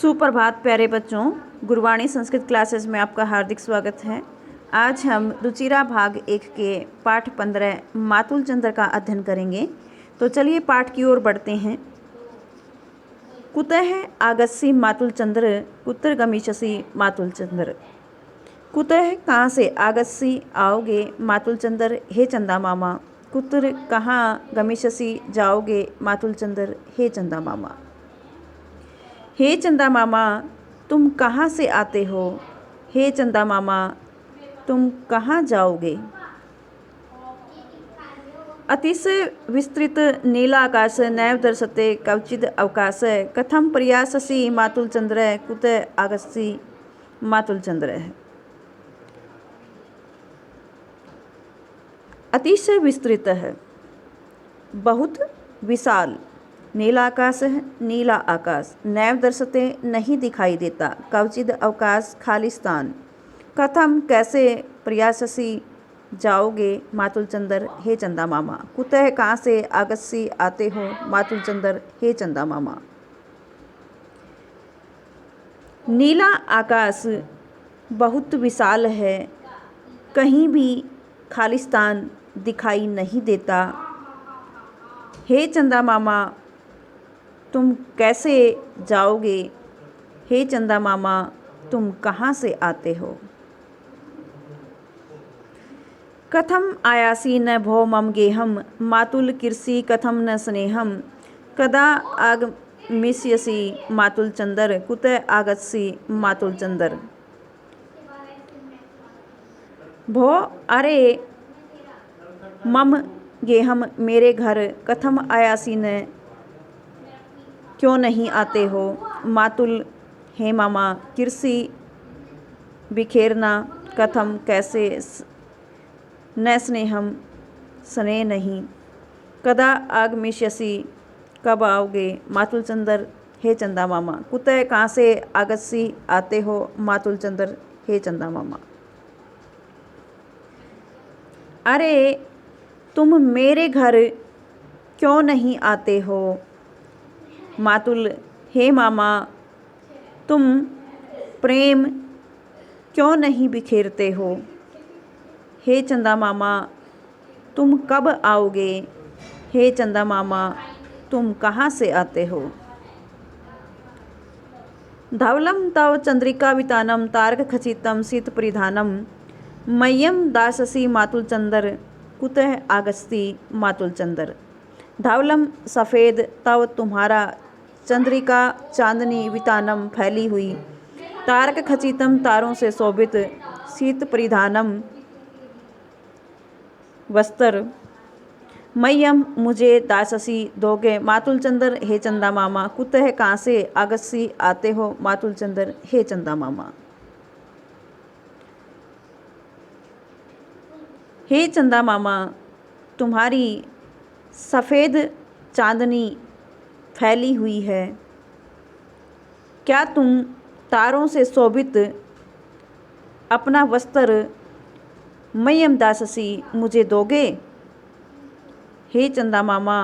सुप्रभात प्यारे बच्चों, गुरवाणी संस्कृत क्लासेस में आपका हार्दिक स्वागत है। आज हम रुचिरा भाग 1 के पाठ 15 मातुल चंद्र का अध्ययन करेंगे। तो चलिए पाठ की ओर बढ़ते हैं। कुतः आगस्सी मातुल चंद्र कुत्र गमिष्यसि मातुल चंद्र। कुतः कहाँ से आगस्सी आओगे मातुल चंद्र हे चंदा मामा। कुत्र कहाँ गमिष्यसि जाओगे मातुल चंद्र हे चंदा मामा। हे चंदा मामा तुम कहाँ से आते हो। हे चंदा मामा तुम कहाँ जाओगे। अतिशय विस्तृत नीला आकाश नैव दर्शते क्वचिद अवकाश। कथम प्रयाससि मातुल चंद्र कुत आगस्सी मातुल चंद्र। अतिशय विस्तृत है, बहुत विशाल। नीला आकाश है, नीला आकाश। नैव दर्शते नहीं दिखाई देता। क्वचिद अवकाश खालिस्तान। कथम कैसे प्रयाससी जाओगे मातुल चंद्र हे चंदा मामा। कुतः कहाँ से आगस्सी आते हो मातुल चंद्र हे चंदा मामा। नीला आकाश बहुत विशाल है, कहीं भी खालिस्तान दिखाई नहीं देता। हे चंदा मामा तुम कैसे जाओगे। हे चंदा मामा तुम कहाँ से आते हो। कथम आयासी न भो मम गेहम मातुल किरसी कथम न स्नेहम। कदा आगमिष्यसि मातुल चंद्र कुत आगस्सी मातुल चंद्र। भो अरे मम गेहम मेरे घर कथम आयासी न क्यों नहीं आते हो। मातुल हे मामा किरसी बिखेरना। कथम कैसे न स्नेहम स्नेह नहीं। कदा आगमिष्यसि कब आओगे मातुल चंद्र हे चंदा मामा। कुतः कहाँ से आगस्सी आते हो मातुल चंद्र हे चंदा मामा। अरे तुम मेरे घर क्यों नहीं आते हो। मातुल हे मामा तुम प्रेम क्यों नहीं बिखेरते हो। हे चंदा मामा तुम कब आओगे। हे चंदा मामा तुम कहाँ से आते हो। धवलम तव चंद्रिका वितानम तारक खचितम शीत परिधानम। मह्यम दाससी मातुल चंद्र कुतः आगस्ती मातुल चंद्र। धवलम सफ़ेद तव तुम्हारा चंद्रिका चांदनी वितानम फैली हुई। तारक खचितम तारों से शोभित। शीत परिधानम वस्त्र। मह्यम मुझे दाससी दोगे मातुल चंद्र हे चंदा मामा। कुतः कहाँ से आगस्सी आते हो मातुल चंद्र हे चंदा मामा। हे चंदा मामा तुम्हारी सफ़ेद चांदनी फैली हुई है। क्या तुम तारों से शोभित अपना वस्त्र मह्यम दाससी मुझे दोगे। हे चंदा मामा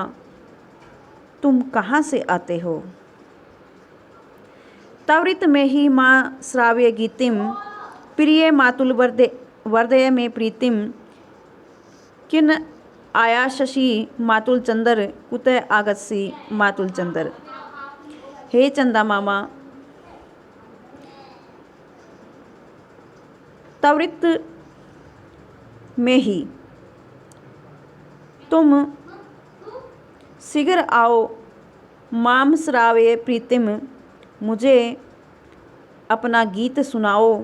तुम कहाँ से आते हो। त्वरित में ही माँ श्राव्य गीतिम प्रिय मातुल वर्दय में प्रीतिम। किन आयाससि मातुल चंद्र कुत आगस्सी मातुल चंद्र। हे चंदा मामा त्वरित में ही तुम शीघ्र आओ माम श्राव्य प्रीतिम मुझे अपना गीत सुनाओ।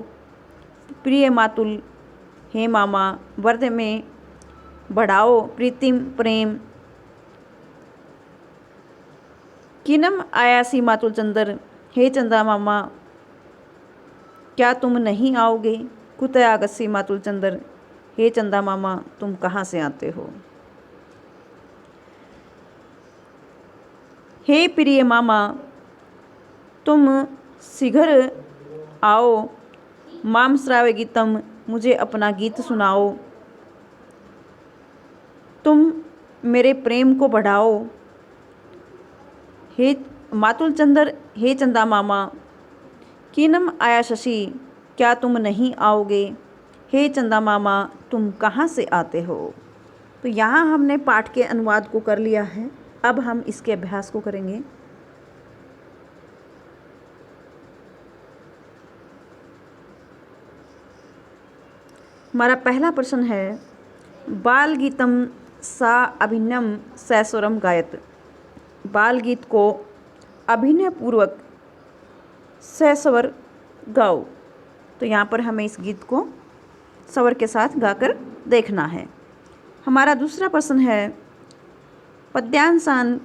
प्रिय मातुल हे मामा वर्द में बढ़ाओ प्रीतिम प्रेम। किनम आयासी मातुल चंद्र हे चंदा मामा क्या तुम नहीं आओगे। कुत आगस्सी मातुल चंद्र हे चंदा मामा तुम कहाँ से आते हो। हे प्रिय मामा तुम शीघ्र आओ माम श्राव्य गीतम मुझे अपना गीत सुनाओ। तुम मेरे प्रेम को बढ़ाओ। हे मातुल चंद्र हे चंदा मामा कीनम आया शशि, क्या तुम नहीं आओगे? हे चंदा मामा, तुम कहाँ से आते हो? तो यहाँ हमने पाठ के अनुवाद को कर लिया है। अब हम इसके अभ्यास को करेंगे। हमारा पहला प्रश्न है, बाल गीतम सा अभिनयम सस्वरम गायत। बाल गीत को अभिनय पूर्वक सस्वर गाओ। तो यहाँ पर हमें इस गीत को स्वर के साथ गाकर देखना है। हमारा दूसरा प्रश्न है, पद्यांशान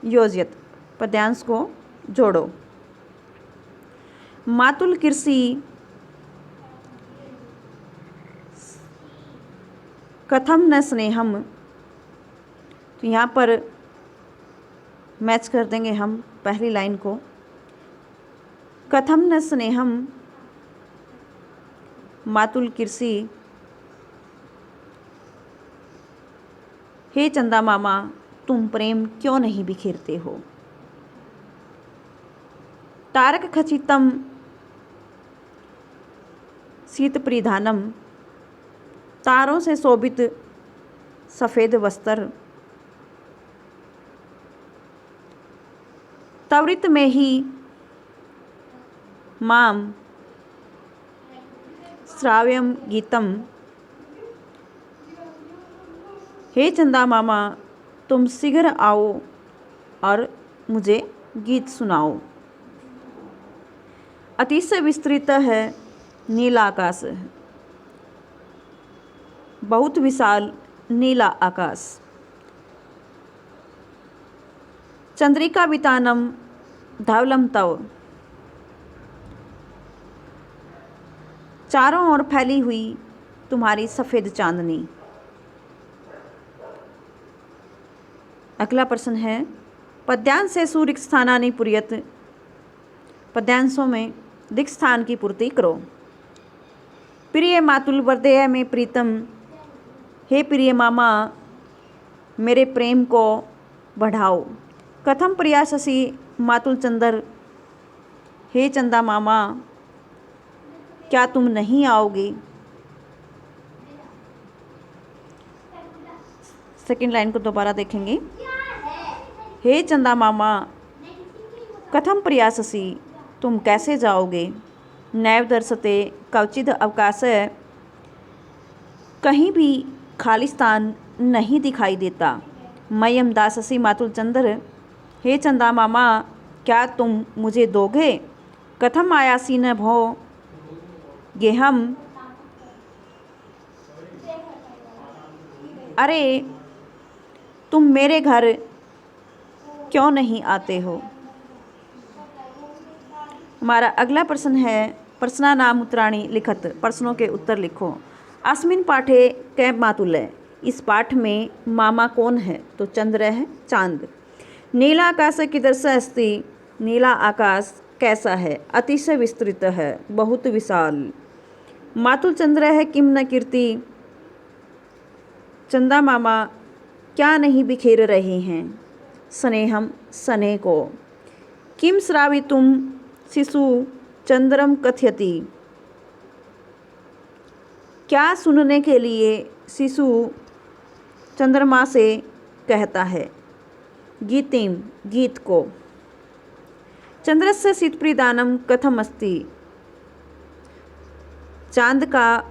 योजयत। पद्यांश को जोड़ो। मातुल कृषि कथम न स्नेहम। तो यहाँ पर मैच कर देंगे हम पहली लाइन को। कथम न स्नेहम मातुल कृषि, हे चंदा मामा, तुम प्रेम क्यों नहीं बिखेरते हो? तारक खचितम शीत परिधानम। तारों से शोभित सफ़ेद वस्त्र। त्वरित में ही माम श्राव्यम गीतम। हे चंदा मामा, तुम शीघ्र आओ और मुझे गीत सुनाओ। अतिशय विस्तृत है नीला आकाश। बहुत विशाल नीला आकाश। चंद्रिका वितानम धवलम तव। चारों ओर फैली हुई तुम्हारी सफ़ेद चांदनी। अगला प्रश्न है, पद्यांश से सूर्य स्थानानि पुर्यत। पद्यांशों में दिक् स्थान की पूर्ति करो। प्रिय मातुल वर्देय में प्रीतम। हे प्रिय मामा, मेरे प्रेम को बढ़ाओ। कथम प्रयाससी मातुल चंदर। हे चंदा मामा, क्या तुम नहीं आओगे? सेकंड लाइन को दोबारा देखेंगे। हे चंदा मामा, कथम प्रयाससी, तुम कैसे जाओगे? नैव दर्शते क्वचिद अवकाश। कहीं भी खाली स्थान नहीं दिखाई देता। मयम दाससी मातुल चंद्र। हे चंदा मामा, क्या तुम मुझे दोगे? कथम आयासी न भो गेहम। अरे, तुम मेरे घर क्यों नहीं आते हो? हमारा अगला प्रश्न है, प्रश्ना नाम उत्तराणी लिखत। प्रश्नों के उत्तर लिखो। अस्मिन पाठे कै मातुल्य। इस पाठ में मामा कौन है? तो चंद्र है, चांद। नीला आकाश कीदृश अस्ति। नीला आकाश कैसा है? अतिशय विस्तृत है, बहुत विशाल। मातुल चंद्र है किम न कीर्ति। चंदा मामा क्या नहीं बिखेर रहे हैं स्नेहम, स्नेह को। किम श्रावितुम शिशु चंद्रम कथयति। क्या सुनने के लिए शिशु चंद्रमा से कहता है। गीतिम, गीत को। चंद्रस्य शीतप्रदानम कथम अस्ति। चांद का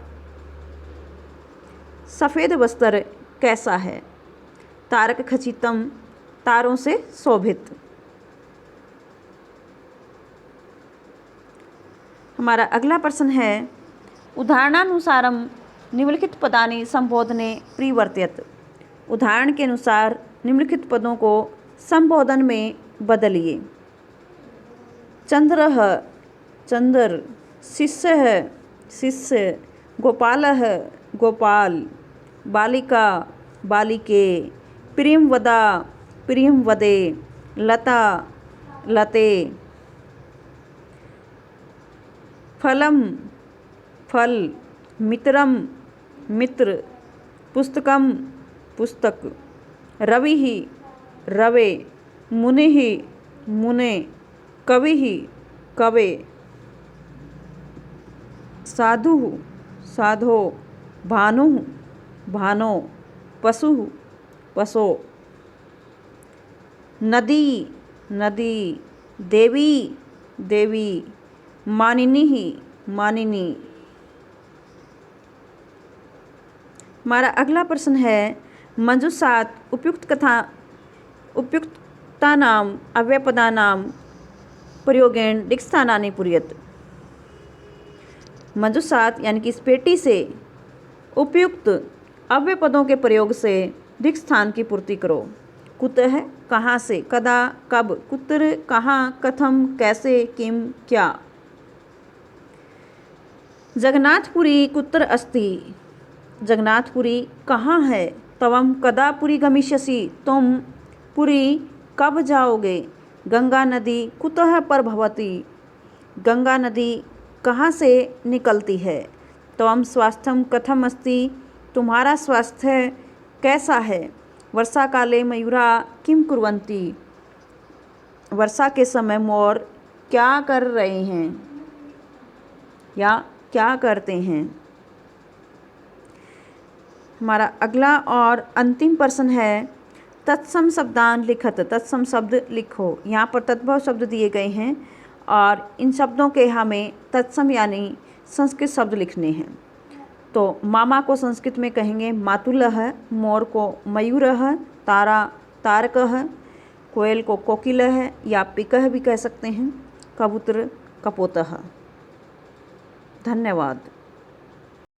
सफ़ेद वस्त्र कैसा है? तारक खचितम, तारों से शोभित। हमारा अगला प्रश्न है, उदाहरणानुसारम निम्नलिखित पदानि संबोधने परिवर्त्यत। उदाहरण के अनुसार निम्नलिखित पदों को संबोधन में बदलिए। चंद्रः, चंद्र। शिष्यः, शिष्य। गोपालः, गोपाल। बालिका, बालिके। प्रियंवदा, प्रियंवदे। लता, लते। फलम, फल। मित्रम, मित्र। पुस्तकम, पुस्तक। रविः, रवे। मुनिः, मुने। कविः, कवे। साधुः साधो, भानुः भानो, पशुः पशो, नदी नदी, देवी देवी, मानिनी मानिनी। हमारा अगला प्रश्न है मंजूषात उपयुक्तानाम अव्ययपदानाम प्रयोगेण रिक्स्थानानि पूरयेत्। मंजूषात यानी कि इस पेटी से उपयुक्त अव्ययपदों के प्रयोग से रिक्त स्थान की पूर्ति करो। कुतः कहाँ से, कदा कब, कुत्र कहाँ, कथम कैसे, किम क्या। जगन्नाथपुरी कुत्र अस्ति, जगन्नाथपुरी कहाँ है। तवम कदा पुरी गमिष्यसि, तुम पुरी कब जाओगे। गंगा नदी कुतः प्रभवति, गंगा नदी कहाँ से निकलती है। त्वं स्वास्थ्यं कथम अस्ति, तुम्हारा स्वास्थ्य कैसा है। वर्षा काले मयूरा किं कुर्वन्ति, वर्षा के समय मोर क्या कर रहे हैं या क्या करते हैं। हमारा अगला और अंतिम प्रश्न है तत्सम शब्दान लिखत, तत्सम शब्द लिखो। यहाँ पर तद्भव शब्द दिए गए हैं और इन शब्दों के हमें तत्सम यानी संस्कृत शब्द लिखने हैं। तो मामा को संस्कृत में कहेंगे मातुलः, मोर को मयूरः, तारा तारकः, कोयल को कोकिलः या पिकः भी कह सकते हैं, कबूतर कपोतः। धन्यवाद।